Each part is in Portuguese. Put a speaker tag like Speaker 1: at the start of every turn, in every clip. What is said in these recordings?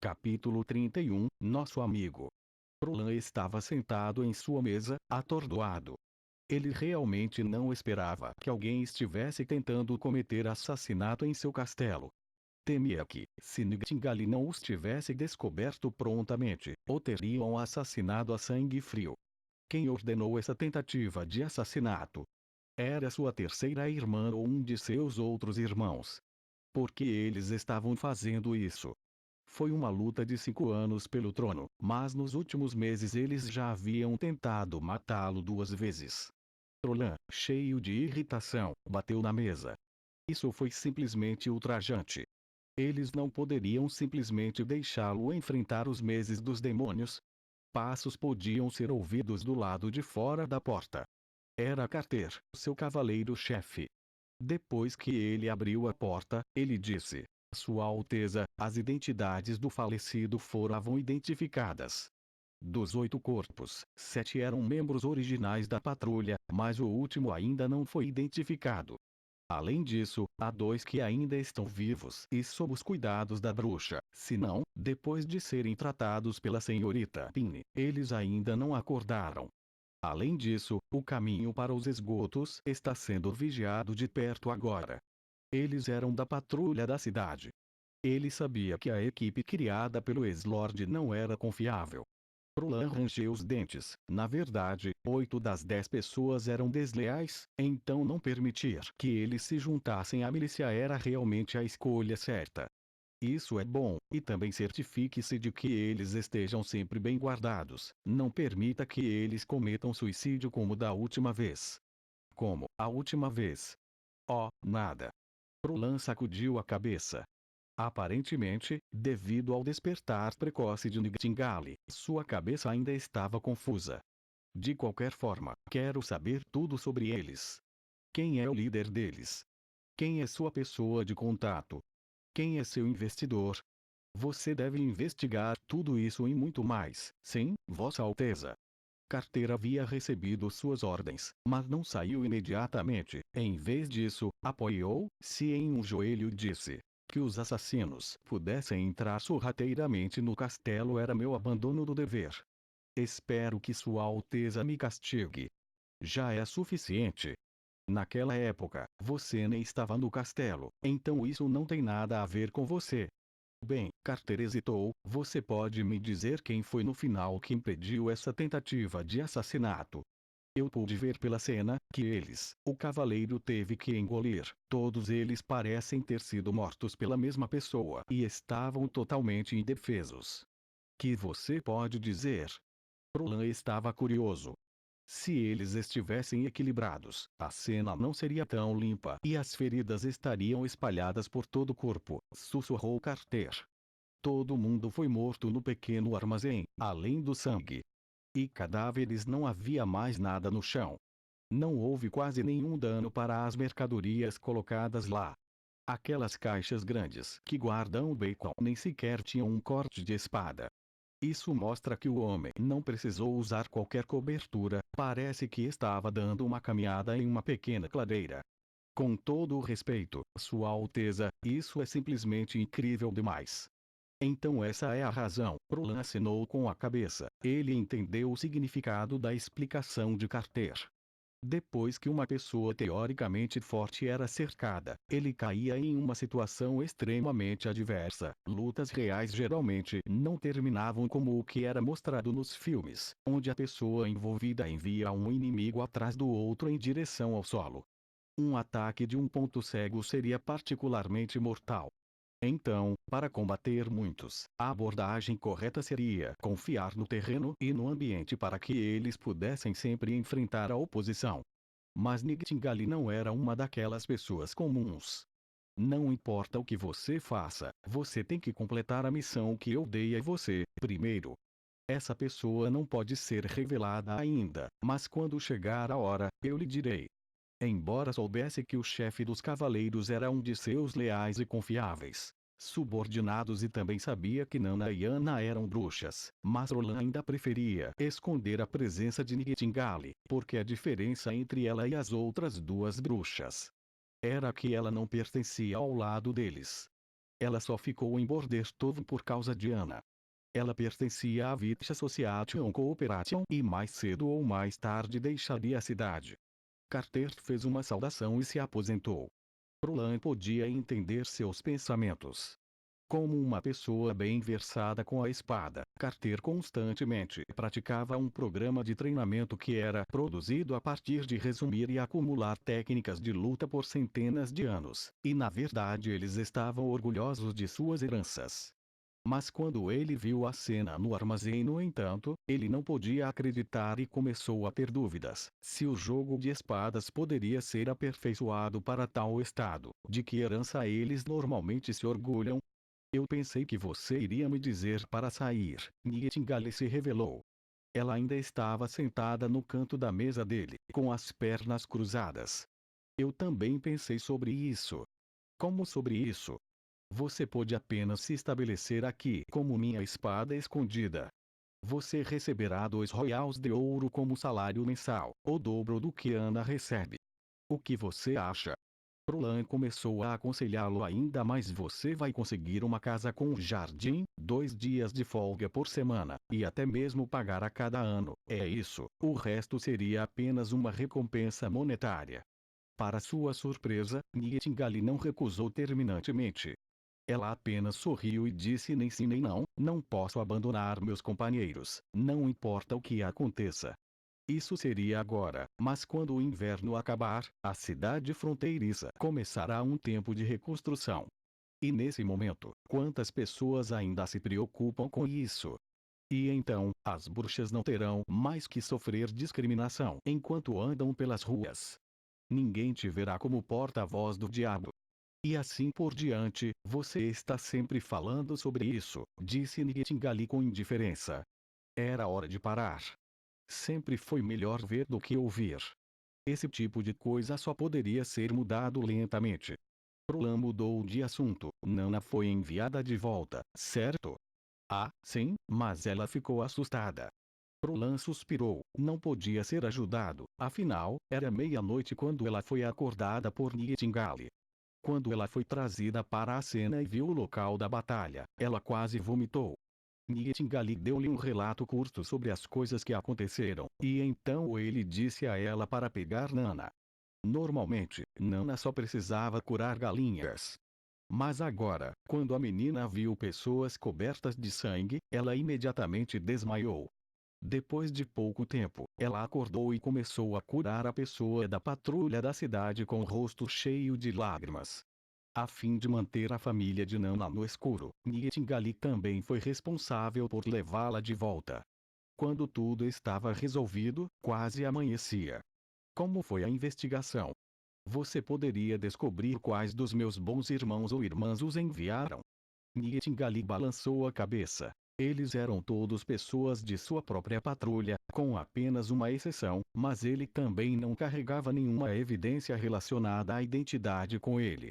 Speaker 1: Capítulo 31. Nosso amigo. Roland estava sentado em sua mesa, atordoado. Ele realmente não esperava que alguém estivesse tentando cometer assassinato em seu castelo. Temia que, se Nightingale não os tivesse descoberto prontamente, o teriam assassinado a sangue frio. Quem ordenou essa tentativa de assassinato? Era sua terceira irmã ou um de seus outros irmãos? Por que eles estavam fazendo isso? Foi uma luta de 5 anos pelo trono, mas nos últimos meses eles já haviam tentado matá-lo 2 vezes. Roland, cheio de irritação, bateu na mesa. Isso foi simplesmente ultrajante. Eles não poderiam simplesmente deixá-lo enfrentar os meses dos demônios. Passos podiam ser ouvidos do lado de fora da porta. Era Carter, seu cavaleiro-chefe. Depois que ele abriu a porta, ele disse: Sua Alteza, as identidades do falecido foram identificadas. Dos 8 corpos, 7 eram membros originais da patrulha, mas o último ainda não foi identificado. Além disso, há 2 que ainda estão vivos e sob os cuidados da bruxa, senão, depois de serem tratados pela senhorita Pine, eles ainda não acordaram. Além disso, o caminho para os esgotos está sendo vigiado de perto agora. Eles eram da patrulha da cidade. Ele sabia que a equipe criada pelo ex-lord não era confiável. Roland rangeu os dentes. Na verdade, 8 das 10 pessoas eram desleais, então não permitir que eles se juntassem à milícia era realmente a escolha certa. Isso é bom, e também certifique-se de que eles estejam sempre bem guardados. Não permita que eles cometam suicídio como da última vez. Como a última vez? Oh, nada. Roland sacudiu a cabeça. Aparentemente, devido ao despertar precoce de Nightingale, sua cabeça ainda estava confusa. De qualquer forma, quero saber tudo sobre eles. Quem é o líder deles? Quem é sua pessoa de contato? Quem é seu investidor? Você deve investigar tudo isso e muito mais, sim, Vossa Alteza. Carter havia recebido suas ordens, mas não saiu imediatamente. Em vez disso, apoiou-se em um joelho e disse: que os assassinos pudessem entrar sorrateiramente no castelo era meu abandono do dever. Espero que Sua Alteza me castigue. Já é suficiente. Naquela época, você nem estava no castelo, então isso não tem nada a ver com você. Bem, Carter hesitou, você pode me dizer quem foi no final que impediu essa tentativa de assassinato? Eu pude ver pela cena que eles, o cavaleiro teve que engolir, todos eles parecem ter sido mortos pela mesma pessoa e estavam totalmente indefesos. Que você pode dizer? Roland estava curioso. Se eles estivessem equilibrados, a cena não seria tão limpa e as feridas estariam espalhadas por todo o corpo, sussurrou Carter. Todo mundo foi morto no pequeno armazém, além do sangue. E cadáveres não havia mais nada no chão. Não houve quase nenhum dano para as mercadorias colocadas lá. Aquelas caixas grandes que guardam o bacon nem sequer tinham um corte de espada. Isso mostra que o homem não precisou usar qualquer cobertura, parece que estava dando uma caminhada em uma pequena clareira. Com todo o respeito, Sua Alteza, isso é simplesmente incrível demais. Então essa é a razão. Roland assinou com a cabeça. Ele entendeu o significado da explicação de Carter. Depois que uma pessoa teoricamente forte era cercada, ele caía em uma situação extremamente adversa. Lutas reais geralmente não terminavam como o que era mostrado nos filmes, onde a pessoa envolvida envia um inimigo atrás do outro em direção ao solo. Um ataque de um ponto cego seria particularmente mortal. Então, para combater muitos, a abordagem correta seria confiar no terreno e no ambiente para que eles pudessem sempre enfrentar a oposição. Mas Nightingale não era uma daquelas pessoas comuns. Não importa o que você faça, você tem que completar a missão que eu dei a você, primeiro. Essa pessoa não pode ser revelada ainda, mas quando chegar a hora, eu lhe direi. Embora soubesse que o chefe dos cavaleiros era um de seus leais e confiáveis subordinados e também sabia que Nana e Ana eram bruxas, mas Roland ainda preferia esconder a presença de Nightingale, porque a diferença entre ela e as outras 2 bruxas era que ela não pertencia ao lado deles. Ela só ficou em Bordestovo por causa de Anna. Ela pertencia à Vita Association Cooperation e mais cedo ou mais tarde deixaria a cidade. Carter fez uma saudação e se aposentou. Roland podia entender seus pensamentos. Como uma pessoa bem versada com a espada, Carter constantemente praticava um programa de treinamento que era produzido a partir de resumir e acumular técnicas de luta por centenas de anos, e na verdade eles estavam orgulhosos de suas heranças. Mas quando ele viu a cena no armazém, no entanto, ele não podia acreditar e começou a ter dúvidas se o jogo de espadas poderia ser aperfeiçoado para tal estado, de que herança eles normalmente se orgulham. Eu pensei que você iria me dizer para sair. Nightingale se revelou. Ela ainda estava sentada no canto da mesa dele, com as pernas cruzadas. Eu também pensei sobre isso. Como sobre isso? Você pode apenas se estabelecer aqui como minha espada escondida. Você receberá 2 royals de ouro como salário mensal, o dobro do que Ana recebe. O que você acha? Roland começou a aconselhá-lo ainda mais. Você vai conseguir uma casa com um jardim, 2 dias de folga por semana, e até mesmo pagar a cada ano. É isso, o resto seria apenas uma recompensa monetária. Para sua surpresa, Nightingale não recusou terminantemente. Ela apenas sorriu e disse nem sim nem não, não posso abandonar meus companheiros, não importa o que aconteça. Isso seria agora, mas quando o inverno acabar, a cidade fronteiriça começará um tempo de reconstrução. E nesse momento, quantas pessoas ainda se preocupam com isso? E então, as bruxas não terão mais que sofrer discriminação enquanto andam pelas ruas. Ninguém te verá como porta-voz do diabo. E assim por diante, você está sempre falando sobre isso, disse Nightingale com indiferença. Era hora de parar. Sempre foi melhor ver do que ouvir. Esse tipo de coisa só poderia ser mudado lentamente. Roland mudou de assunto. Nana foi enviada de volta, certo? Ah, sim, mas ela ficou assustada. Roland suspirou. Não podia ser ajudado, afinal, era meia-noite quando ela foi acordada por Nightingale. Quando ela foi trazida para a cena e viu o local da batalha, ela quase vomitou. Nightingale deu-lhe um relato curto sobre as coisas que aconteceram, e então ele disse a ela para pegar Nana. Normalmente, Nana só precisava curar galinhas. Mas agora, quando a menina viu pessoas cobertas de sangue, ela imediatamente desmaiou. Depois de pouco tempo, ela acordou e começou a curar a pessoa da patrulha da cidade com o rosto cheio de lágrimas. A fim de manter a família de Nana no escuro, Nightingale também foi responsável por levá-la de volta. Quando tudo estava resolvido, quase amanhecia. Como foi a investigação? Você poderia descobrir quais dos meus bons irmãos ou irmãs os enviaram? Nightingale balançou a cabeça. Eles eram todos pessoas de sua própria patrulha, com apenas uma exceção, mas ele também não carregava nenhuma evidência relacionada à identidade com ele.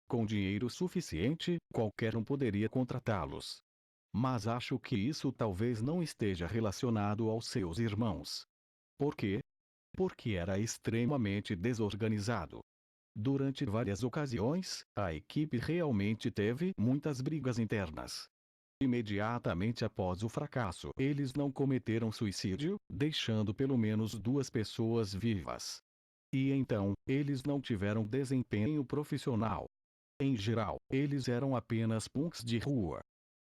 Speaker 1: Com dinheiro suficiente, qualquer um poderia contratá-los. Mas acho que isso talvez não esteja relacionado aos seus irmãos. Por quê? Porque era extremamente desorganizado. Durante várias ocasiões, a equipe realmente teve muitas brigas internas. Imediatamente após o fracasso, eles não cometeram suicídio, deixando pelo menos 2 pessoas vivas. E então, eles não tiveram desempenho profissional. Em geral, eles eram apenas punks de rua.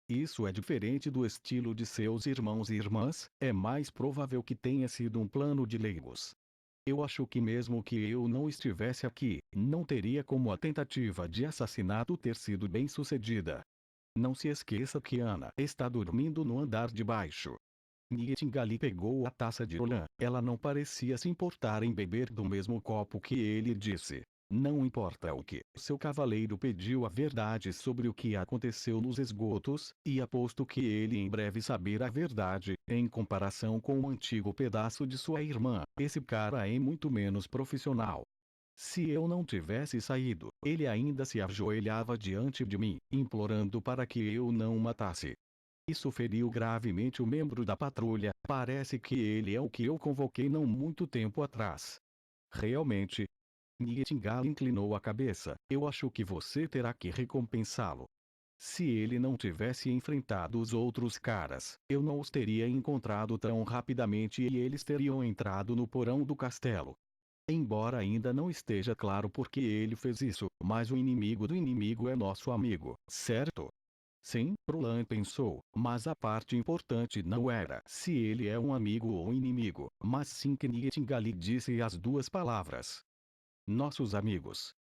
Speaker 1: Isso é diferente do estilo de seus irmãos e irmãs, é mais provável que tenha sido um plano de leigos. Eu acho que mesmo que eu não estivesse aqui, não teria como a tentativa de assassinato ter sido bem sucedida. Não se esqueça que Ana está dormindo no andar de baixo. Nightingale pegou a taça de Roland. Ela não parecia se importar em beber do mesmo copo que ele disse. Não importa o que, seu cavaleiro pediu a verdade sobre o que aconteceu nos esgotos, e aposto que ele em breve saberá a verdade. Em comparação com o antigo pedaço de sua irmã, esse cara é muito menos profissional. Se eu não tivesse saído, ele ainda se ajoelhava diante de mim, implorando para que eu não o matasse. Isso feriu gravemente o membro da patrulha. Parece que ele é o que eu convoquei não muito tempo atrás. Realmente? Nightingale inclinou a cabeça. Eu acho que você terá que recompensá-lo. Se ele não tivesse enfrentado os outros caras, eu não os teria encontrado tão rapidamente e eles teriam entrado no porão do castelo. Embora ainda não esteja claro por que ele fez isso, mas o inimigo do inimigo é nosso amigo, certo? Sim, Prolan pensou, mas a parte importante não era se ele é um amigo ou inimigo, mas sim que Nightingale disse as duas palavras. Nossos amigos.